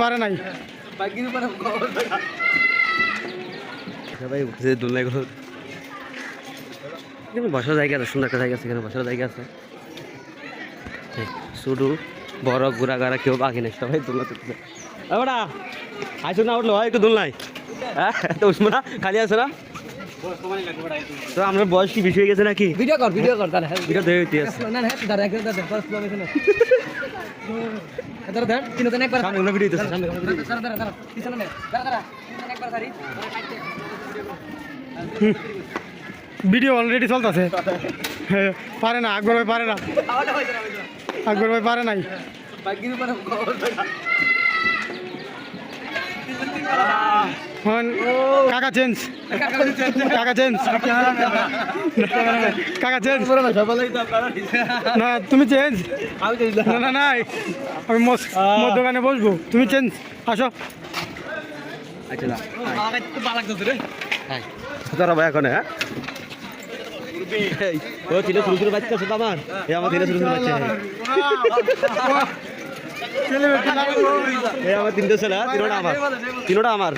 পারে নাই সবাই উঠছে দোলনায় গুলো। বসার জায়গা আছে, সুন্দর একটা জায়গা আছে, এখানে বসার জায়গা আছে। শুধু বড় ঘোরা ঘাড়া কেউ বাকি নেই, সবাই দোলনা চলতেছে। ওটা আইসো না, উঠলো একটু দোলনায়। হ্যাঁ তো উঠবো না, খালি আছে না। তো আপনার বয়স কি বেশি হয়ে গেছে নাকি? ভিডিও কর তাহলে ভিডিও দেখতে আছে না না দাঁড়া একদম দাঁড়া ফার্স্ট প্রমোশন দাঁড়া দাঁড়া তিনজন একবার সামনে আমরা ভিডিও দিতেছি, সামনে দাঁড়া দাঁড়া দাঁড়া পিছনে নে দাঁড়া একবার সারি ভিডিও অলরেডি চলতেছে। পারে না, আকবর ভাই পারে না, আকবর ভাই পারে নাই। হন, কাকা চেঞ্জ, কাকা চেঞ্জ, কাকা চেঞ্জ না, তুমি চেঞ্জ না না নাই, আমি মোর দোকানে বসবো, তুমি চেঞ্জ আসো। তোরা ভাই এখন হ্যাঁ ও তিনে শুরু শুরু বাচ্চা আছে তো আমার, এই আমার তিনে শুরু শুরু বাচ্চা, এই আমার তিনটে ছেলে, তিনোটা আমার।